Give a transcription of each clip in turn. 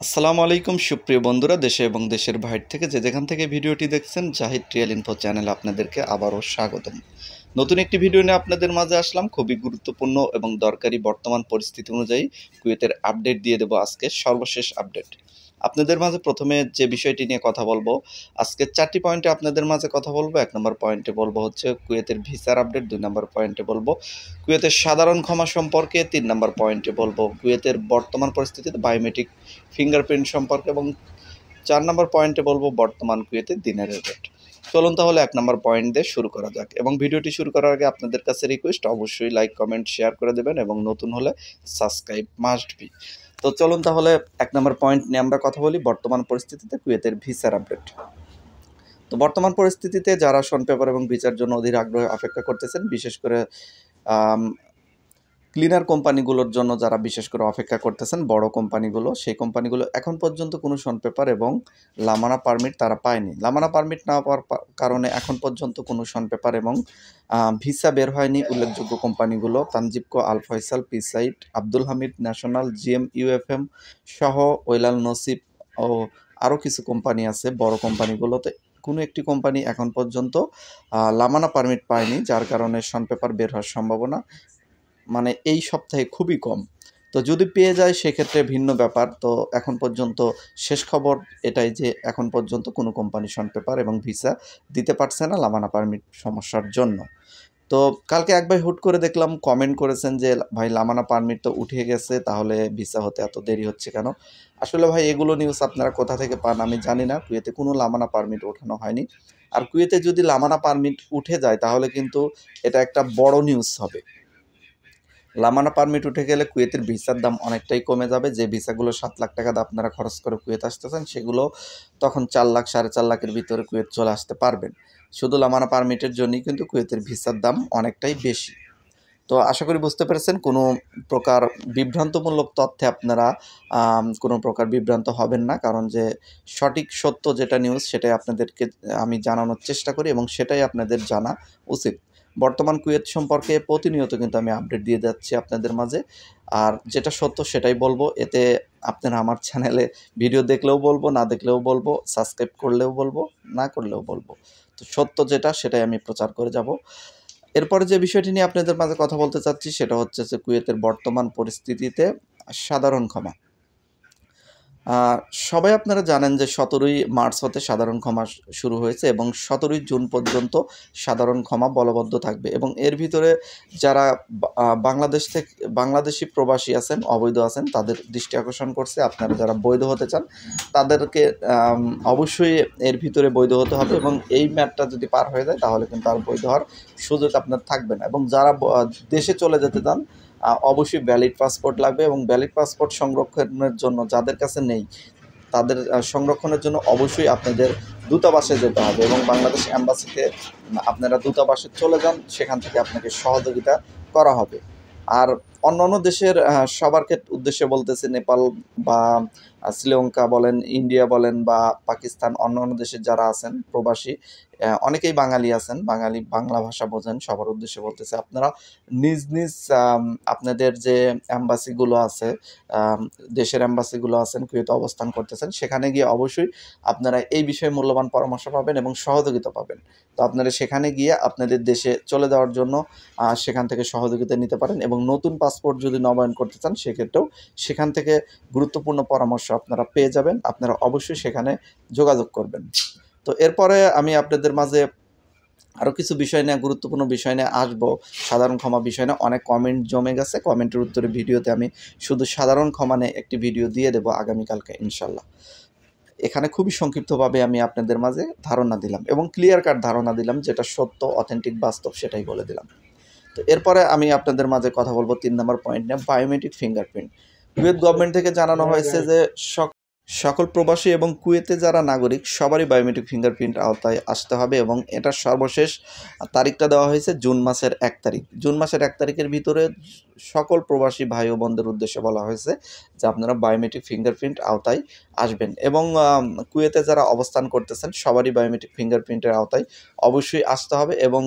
আসসালামু আলাইকুম সুপ্রিয় বন্ধুরা, দেশে এবং দেশের বাইরে থেকে যেখান থেকে ভিডিওটি দেখছেন, জাহিদ ট্রিয়েল ইনফো চ্যানেলে আপনাদেরকে আবারও স্বাগতম। নতুন একটি ভিডিও নিয়ে আপনাদের মাঝে আসলাম। খুবই গুরুত্বপূর্ণ এবং দরকারি বর্তমান পরিস্থিতি অনুযায়ী কুয়েতের আপডেট দিয়ে দেবো, আজকে সর্বশেষ আপডেট আপনাদের মাঝে। প্রথমে যে বিষয়টি নিয়ে কথা বলবো, আজকে 4টি পয়েন্টে আপনাদের মাঝে কথা বলবো। 1 নম্বর পয়েন্টে বলবো হচ্ছে কুয়েতের ভিসার আপডেট, 2 নম্বর পয়েন্টে বলবো কুয়েতের সাধারণ ক্ষমা সম্পর্কে, 3 নম্বর পয়েন্টে বলবো কুয়েতের বর্তমান পরিস্থিতিতে বায়োমেট্রিক ফিঙ্গারপ্রিন্ট সম্পর্কে এবং 4 নম্বর পয়েন্টে বলবো বর্তমান কুয়েতের দিনের রেট। চলুন তাহলে 1 নম্বর পয়েন্ট দিয়ে শুরু করা যাক, এবং ভিডিওটি শুরু করার আগে আপনাদের কাছে রিকোয়েস্ট, অবশ্যই লাইক কমেন্ট শেয়ার করে দেবেন এবং নতুন হলে সাবস্ক্রাইব মাস্ট বি। তো চলুন তাহলে 1 নম্বর পয়েন্ট নিয়ে আমরা কথা বলি, বর্তমান পরিস্থিতিতে কুয়েতের ভিসার আপডেট। তো বর্তমান পরিস্থিতিতে যারা শন পেপার এবং ভিসার জন্য অধীর আগ্রহে অপেক্ষা করতেছেন, বিশেষ করে ক্লিনার কোম্পানিগুলোর জন্য যারা বিশেষ করে অপেক্ষা করতেছেন, বড় কোম্পানিগুলো, সেই কোম্পানিগুলো এখন পর্যন্ত কোনো শন পেপার এবং লামানা পারমিট তারা পায়নি। লামানা পারমিট না পাওয়ার কারণে এখন পর্যন্ত কোনো শন পেপার এবং ভিসা বের হয়নি উল্লেখযোগ্য কোম্পানিগুলো: তানজিবকো, আল ফয়সাল, পিসাইট, Abdul Hamid, national, GM UFM সহ ওয়েলাল নসিব ও আরও কিছু কোম্পানি আছে। বড় কোম্পানিগুলোতে কোনো একটি কোম্পানি এখন পর্যন্ত লামানা পারমিট পায়নি, যার কারণে শন পেপার বের হওয়ার সম্ভাবনা মানে এই সপ্তাহে খুবই কম। তো যদি পেয়ে যায় সেক্ষেত্রে ভিন্ন ব্যাপার। তো এখন পর্যন্ত শেষ খবর এটাই যে এখন পর্যন্ত কোনো কোম্পানি শন পেপার এবং ভিসা দিতে পারছে না লামানা পারমিট সমস্যার জন্য। তো কালকে এক ভাই হুট করে দেখলাম কমেন্ট করেছেন যে ভাই লামানা পারমিট তো উঠে গেছে, তাহলে ভিসা হতে এত দেরি হচ্ছে কেন? আসলে ভাই এগুলো নিউজ আপনারা কোথা থেকে পান আমি জানি না। কুয়েতে কোনো লামানা পারমিট ওঠানো হয়নি। আর কুয়েতে যদি লামানা পারমিট উঠে যায় তাহলে কিন্তু এটা একটা বড় নিউজ হবে। লামানা পারমিট উঠে গেলে কুয়েতের ভিসার দাম অনেকটাই কমে যাবে। যে ভিসাগুলো 7 লাখ টাকা আপনারা খরচ করে কুয়েত আসতেছেন, সেগুলো তখন 4 লাখ, 4.5 লাখের ভিতরে কুয়েত চলে আসতে পারবেন। শুধু লামানা পারমিটের জন্যই কিন্তু কুয়েতের ভিসার দাম অনেকটাই বেশি। তো আশা করি বুঝতে পেরেছেন। কোনো প্রকার বিভ্রান্তমূলক তথ্যে আপনারা কোনো প্রকার বিভ্রান্ত হবেন না, কারণ যে সঠিক সত্য যেটা নিউজ সেটাই আপনাদেরকে আমি জানানোর চেষ্টা করি এবং সেটাই আপনাদের জানা উচিত। বর্তমান কুয়েত সম্পর্কে প্রতিনিয়ত কিন্তু আমি আপডেট দিয়ে যাচ্ছি আপনাদের মাঝে, আর যেটা সত্য সেটাই বলবো। এতে আপনারা আমার চ্যানেলে ভিডিও দেখলেও বলবো, না দেখলেও বলবো, সাবস্ক্রাইব করলেও বলবো, না করলেও বলবো। তো সত্য যেটা সেটাই আমি প্রচার করে যাব। এরপরে যে বিষয়টি নিয়ে আপনাদের মাঝে কথা বলতে চাচ্ছি সেটা হচ্ছে যে কুয়েতের বর্তমান পরিস্থিতিতে সাধারণ ক্ষমা। সবাই আপনারা জানেন যে 17ই মার্চ হতে সাধারণ ক্ষমা শুরু হয়েছে এবং 17ই জুন পর্যন্ত সাধারণ ক্ষমা বলবদ্ধ থাকবে, এবং এর ভিতরে যারা বাংলাদেশি প্রবাসী আছেন, অবৈধ আছেন, তাদের দৃষ্টি আকর্ষণ করছে। আপনারা যারা বৈধ হতে চান তাদেরকে অবশ্যই এর ভিতরে বৈধ হতে হবে, এবং এই ম্যাটটা যদি পার হয়ে যায় তাহলে কিন্তু আর বৈধ হওয়ার সুযোগ আপনার থাকবে না। এবং যারা দেশে চলে যেতে চান, অবশ্যই ভ্যালিড পাসপোর্ট লাগবে, এবং ভ্যালিড পাসপোর্ট সংরক্ষণের জন্য যাদের কাছে নেই তাদের সংরক্ষণের জন্য অবশ্যই আপনাদের দূতাবাসে যেতে হবে, এবং বাংলাদেশ অ্যাম্বাসিতে আপনারা দূতাবাসে চলে যান, সেখান থেকে আপনাকে সহযোগিতা করা হবে। আর অন্যান্য দেশের সবার উদ্দেশ্যে বলতেছে, নেপাল বা শ্রীলঙ্কা বলেন, ইন্ডিয়া বলেন বা পাকিস্তান, অন্যান্য দেশের যারা আছেন প্রবাসী, অনেকেই বাঙালি আছেন, বাংলা ভাষা বোঝেন, সবার উদ্দেশ্যে বলতেছে আপনারা নিজ নিজ আপনাদের যে অ্যাম্বাসিগুলো আছে, দেশের অ্যাম্বাসিগুলো আছেন, কুয়েতে অবস্থান করতেছেন, সেখানে গিয়ে অবশ্যই আপনারা এই বিষয়ে মূল্যবান পরামর্শ পাবেন এবং সহযোগিতা পাবেন। তো আপনারা সেখানে গিয়ে আপনাদের দেশে চলে যাওয়ার জন্য সেখান থেকে সহযোগিতা নিতে পারেন, এবং নতুন পাসপোর্ট যদি নবায়ন করতে চান সেক্ষেত্রেও সেখান থেকে গুরুত্বপূর্ণ পরামর্শ আপনারা পেয়ে যাবেন। আপনারা অবশ্যই সেখানে যোগাযোগ করবেন। তো এরপরে আমি আপনাদের মাঝে আরও কিছু বিষয় নিয়ে, গুরুত্বপূর্ণ বিষয় নিয়ে আসবো। সাধারণ ক্ষমা বিষয় নিয়ে অনেক কমেন্ট জমে গেছে, কমেন্টের উত্তরে ভিডিওতে আমি শুধু সাধারণ ক্ষমা নিয়ে একটি ভিডিও দিয়ে দেবো আগামীকালকে ইনশাল্লাহ। এখানে খুবই সংক্ষিপ্তভাবে আমি আপনাদের মাঝে ধারণা দিলাম এবং ক্লিয়ার কাট ধারণা দিলাম, যেটা সত্য, অথেন্টিক, বাস্তব সেটাই বলে দিলাম। তো এরপরে আমি আপনাদের মাঝে কথা বলবো 3 নম্বর পয়েন্ট নিয়ে, বায়োমেট্রিক ফিঙ্গারপ্রিন্ট। কুয়েত গভর্নমেন্ট থেকে জানানো হয়েছে যে সকল প্রবাসী এবং কুয়েতে যারা নাগরিক সবারই বায়োমেট্রিক ফিঙ্গারপ্রিন্ট আওতায় আসতে হবে, এবং এটার সর্বশেষ তারিখটা দেওয়া হয়েছে জুন মাসের 1 তারিখ। জুন মাসের 1 তারিখের ভিতরে সকল প্রবাসী ভাই ও বোনদের উদ্দেশ্যে বলা হয়েছে যে আপনারা বায়োমেট্রিক ফিঙ্গারপ্রিন্ট আওতায় আসবেন, এবং কুয়েতে যারা অবস্থান করতেছেন সবারই বায়োমেট্রিক ফিঙ্গারপ্রিন্টের আওতায় অবশ্যই আসতে হবে, এবং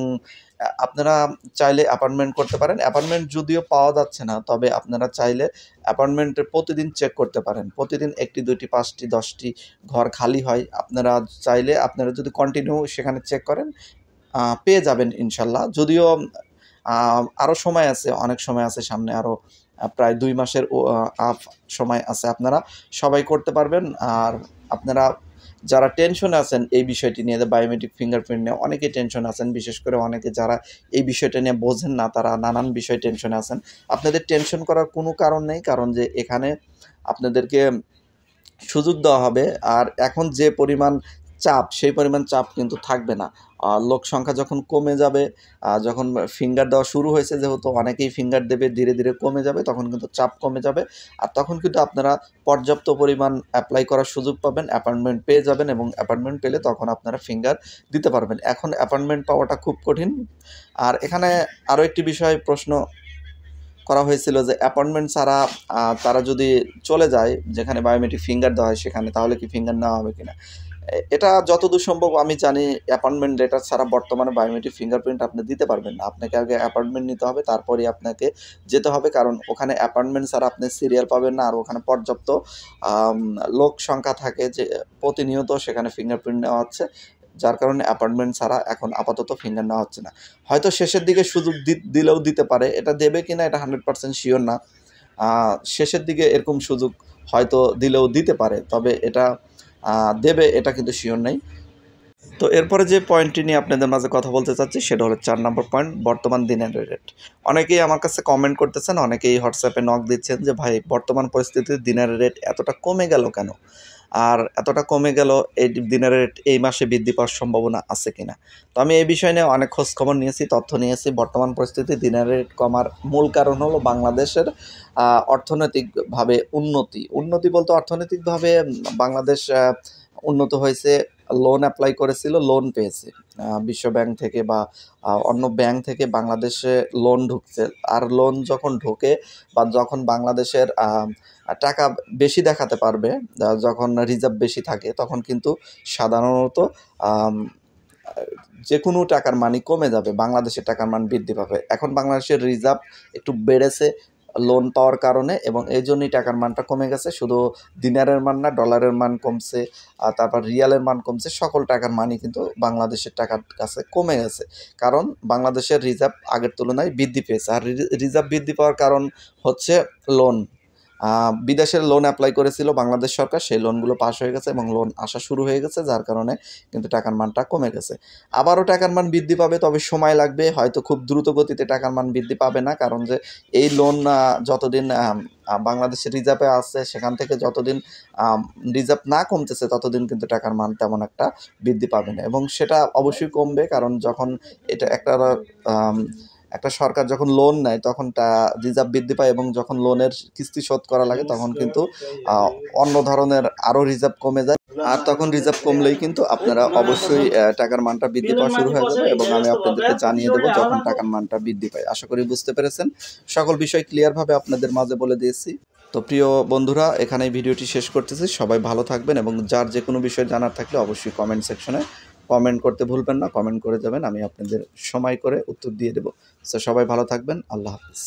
আপনারা চাইলে অ্যাপয়েন্টমেন্ট করতে পারেন। অ্যাপয়েন্টমেন্ট যদিও পাওয়া যাচ্ছে না, তবে আপনারা চাইলে অ্যাপয়েন্টমেন্টে প্রতিদিন চেক করতে পারেন। প্রতিদিন ১টি, ২টি, ৫টি, ১০টি ঘর খালি হয়। আপনারা চাইলে আপনারা যদি কন্টিনিউ সেখানে চেক করেন পেয়ে যাবেন ইনশাল্লাহ। যদিও আরও সময় আছে, অনেক সময় আছে সামনে, আরও প্রায় ২ মাসের সময় আছে। আপনারা সবাই করতে পারবেন। আর আপনারা যারা টেনশনে আছেন এই বিষয়টি নিয়ে, বায়োমেট্রিক ফিঙ্গারপ্রিন্ট নিয়ে অনেকেই টেনশনে আছেন, বিশেষ করে অনেকে যারা এই বিষয়টা নিয়ে বোঝেন না, তারা নানান বিষয়ে টেনশনে আছেন। আপনাদের টেনশন করার কোনো কারণ নেই, কারণ যে এখানে আপনাদেরকে সুযোগ দেওয়া হবে। আর এখন যে পরিমাণ চাপ, সেই পরিমাণ চাপ কিন্তু থাকবে না। লোক সংখ্যা যখন কমে যাবে, যখন ফিঙ্গার দেওয়া শুরু হয়েছে, যেহেতু অনেকেই ফিঙ্গার দেবে, ধীরে ধীরে কমে যাবে, তখন কিন্তু চাপ কমে যাবে। আর তখন কিন্তু আপনারা পর্যাপ্ত পরিমাণ অ্যাপ্লাই করার সুযোগ পাবেন, অ্যাপয়েন্টমেন্ট পেয়ে যাবেন, এবং অ্যাপয়েন্টমেন্ট পেলে তখন আপনারা ফিঙ্গার দিতে পারবেন। এখন অ্যাপয়েন্টমেন্ট পাওয়াটা খুব কঠিন। আর এখানে আরও একটি বিষয় প্রশ্ন করা হয়েছিল যে অ্যাপয়েন্টমেন্ট ছাড়া তারা যদি চলে যায় যেখানে বায়োমেট্রিক ফিঙ্গার দেওয়া হয় সেখানে, তাহলে কি ফিঙ্গার নেওয়া হবে কিনা। এটা যতদূর সম্ভব আমি জানি, অ্যাপয়েন্টমেন্ট লেটার ছাড়া বর্তমানে বায়োমেট্রিক ফিঙ্গারপ্রিন্ট আপনি দিতে পারবেন না। আপনাকে আগে অ্যাপয়েন্টমেন্ট নিতে হবে, তারপরেই আপনাকে যেতে হবে, কারণ ওখানে অ্যাপয়েন্টমেন্ট ছাড়া আপনি সিরিয়াল পাবেন না। আর ওখানে পর্যাপ্ত লোক সংখ্যা থাকে, যে প্রতিনিয়ত সেখানে ফিঙ্গারপ্রিন্ট নেওয়া হচ্ছে, যার কারণে অ্যাপয়েন্টমেন্ট ছাড়া এখন আপাতত ফিঙ্গার নেওয়া হচ্ছে না। হয়তো শেষের দিকে সুযোগ দিলেও দিতে পারে, এটা দেবে কিনা এটা 100% শিওর না। শেষের দিকে এরকম সুযোগ হয়তো দিলেও দিতে পারে, তবে এটা দেবে এটা কিন্তু শিওর নেই। তো এরপরে যে পয়েন্টটি নিয়ে আপনাদের মাঝে কথা বলতে চাচ্ছি সেটা হলো ৪ নম্বর পয়েন্ট, বর্তমান দিনের রেট। অনেকেই আমার কাছে কমেন্ট করতেছেন, অনেকেই হোয়াটসঅ্যাপে নক দিচ্ছেন যে ভাই বর্তমান পরিস্থিতিতে দিনের রেট এতটা কমে গেল কেন, আর এতটা কমে গেল, এই দিনের রেট এই মাসে বৃদ্ধি পাওয়ার সম্ভাবনা আছে কিনা। তো আমি এই বিষয় নিয়ে অনেক খোঁজখবর নিয়েছি, তথ্য নিয়েছি। বর্তমান পরিস্থিতি দিনের রেট কমার মূল কারণ হলো বাংলাদেশের অর্থনৈতিকভাবে উন্নতি বলতে অর্থনৈতিকভাবে বাংলাদেশ উন্নত হয়েছে। লোন অ্যাপ্লাই করেছিল, লোন পেয়েছে বিশ্ব ব্যাংক থেকে বা অন্য ব্যাংক থেকে বাংলাদেশে লোন ঢুকছে। আর লোন যখন ঢোকে বা যখন বাংলাদেশের টাকা বেশি দেখাতে পারবে, যখন রিজার্ভ বেশি থাকে, তখন কিন্তু সাধারণত যে কোনো টাকার মানই কমে যাবে, বাংলাদেশের টাকার মান বৃদ্ধি পাবে। এখন বাংলাদেশের রিজার্ভ একটু বেড়েছে লোন পাওয়ার কারণে, এবং এই জন্যই টাকার মানটা কমে গেছে। শুধু দিনারের মান না, ডলারের মান কমছে, তারপর রিয়ালের মান কমছে, সকল টাকার মানই কিন্তু বাংলাদেশের টাকার কাছে কমে গেছে, কারণ বাংলাদেশের রিজার্ভ আগের তুলনায় বৃদ্ধি পেয়েছে। আর রিজার্ভ বৃদ্ধি পাওয়ার কারণ হচ্ছে লোন। বিদেশের লোন অ্যাপ্লাই করেছিল বাংলাদেশ সরকার, সেই লোনগুলো পাস হয়ে গেছে এবং লোন আসা শুরু হয়ে গেছে, যার কারণে কিন্তু টাকার মানটা কমে গেছে। আবারও টাকার মান বৃদ্ধি পাবে, তবে সময় লাগবে, হয়তো খুব দ্রুত গতিতে টাকার মান বৃদ্ধি পাবে না, কারণ যে এই লোন যতদিন বাংলাদেশের রিজার্ভে আছে, সেখান থেকে যতদিন রিজার্ভ না কমতেছে ততদিন কিন্তু টাকার মান তেমন একটা বৃদ্ধি পাবে না, এবং সেটা অবশ্যই কমবে, কারণ যখন এটা একটা সরকার যখন লোন নেয় তখন রিজার্ভ বৃদ্ধি পায়, এবং যখন লোনের কিস্তি শোধ করা লাগে তখন কিন্তু অন্য ধরনের আরও রিজার্ভ কমে যায়। আর তখন রিজার্ভ কমলেই কিন্তু আপনারা অবশ্যই টাকার মানটা বৃদ্ধি পাওয়া শুরু হয়ে যাবে, এবং আমি আপনাদেরকে জানিয়ে দেবো যখন টাকার মানটা বৃদ্ধি পায়। আশা করি বুঝতে পেরেছেন, সকল বিষয় ক্লিয়ারভাবে আপনাদের মাঝে বলে দিয়েছি। তো প্রিয় বন্ধুরা, এখানেই ভিডিওটি শেষ করতেছি। সবাই ভালো থাকবেন, এবং যার যে কোনো বিষয় জানার থাকলে অবশ্যই কমেন্ট সেকশনে কমেন্ট করতে ভুলবেন না, কমেন্ট করে যাবেন, আমি আপনাদের সময় করে উত্তর দিয়ে দেবো। তো সবাই ভালো থাকবেন, আল্লাহ হাফিজ।